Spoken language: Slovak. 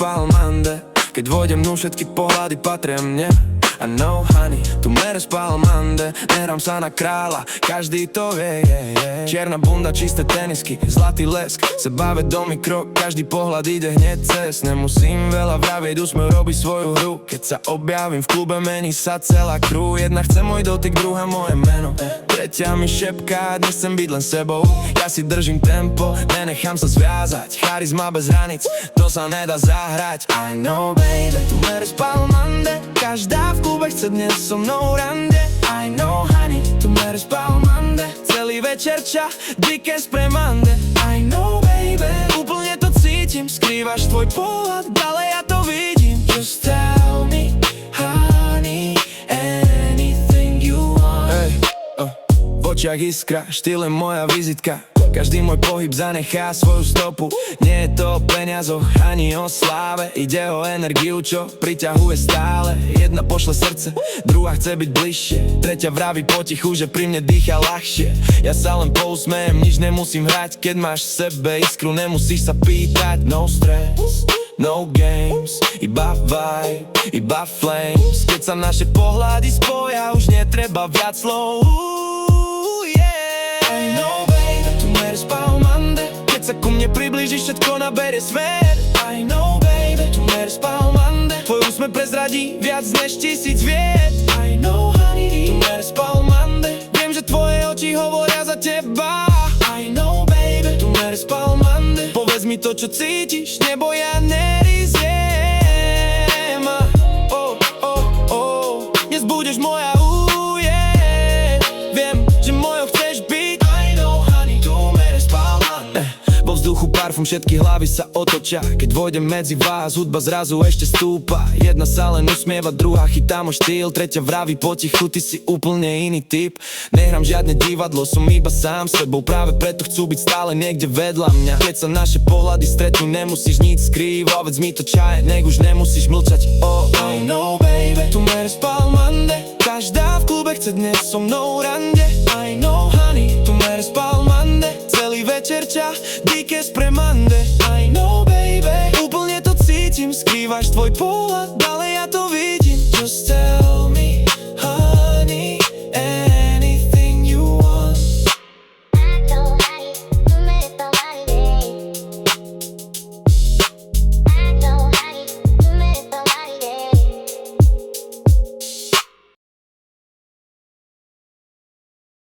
Palmande. Keď vojdem dnu, všetky pohľady patria mne. I know honey, tu mereš Palmande. Nehrám sa na kráľa, každý to vie, Čierna bunda, čisté tenisky, zlatý lesk, sebavedomý krok, každý pohľad ide hneď cez. Nemusím veľa vravieť, úsmev robí svoju hru. Keď sa objavím v klube, mení sa celá crew. Jedna chce môj dotyk, druhá moje meno, tretia mi šepká, dnes chcem byť len sebou. Ja si držím tempo, nenechám sa zviazať. Charizma bez hranic, to sa nedá zahrať. I know baby, tu mereš Palmande. Každá v klube chce dnes so mnou rande. I know honey, tu mereš Palmande. Celý večer ča, diké spremande. I know baby, úplne to cítim. Skrývaš tvoj pohľad, ale ja to vidím. Just tell me, honey, anything you want. Hey, v očiach iskra, štýl je moja vizitka. Každý môj pohyb zanechá svoju stopu. Nie je to o peniazoch, ani o sláve. Ide o energiu, čo priťahuje stále. Jedna pošle srdce, druhá chce byť bližšie, tretia vraví potichu, že pri mne dýcha ľahšie. Ja sa len pousmejem, nič nemusím hrať. Keď máš v sebe iskru, nemusíš sa pýtať. No stress, no games, iba vibe, iba flames. Keď sa naše pohľady spoja, už netreba viac slov. I know baby, tu mereš Palmande. Keď sa ku mne priblížiš, všetko naberie smer. I know baby, tu mereš Palmande. Tvoj úsmev prezradí viac než 1000 vied. I know honey, tu mereš Palmande. Viem, že tvoje oči hovoria za teba. I know baby, tu mereš Palmande. Povedz mi to, čo cítiš, nebo ja neriziem. Dnes budeš moja viem, že mojou chceš byť. I know honey, tu mereš Palmande. Vo vzduchu parfum, všetky hlavy sa otočia. Keď vojdem medzi vás, hudba zrazu ešte stúpa. Jedna sa len usmieva, druhá chytá môj štýl, tretia vraví potichu, ty si úplne iný typ. Nehrám žiadne divadlo, som iba sám sebou. Práve preto chcú byť stále niekde vedľa mňa. Keď sa naše pohľady stretnú, nemusíš nič skrývať. Povedz mi to čaje, nech už nemusíš mlčať. I know baby, tu mereš Palmande. Každá v klube chce dnes so mnou rande.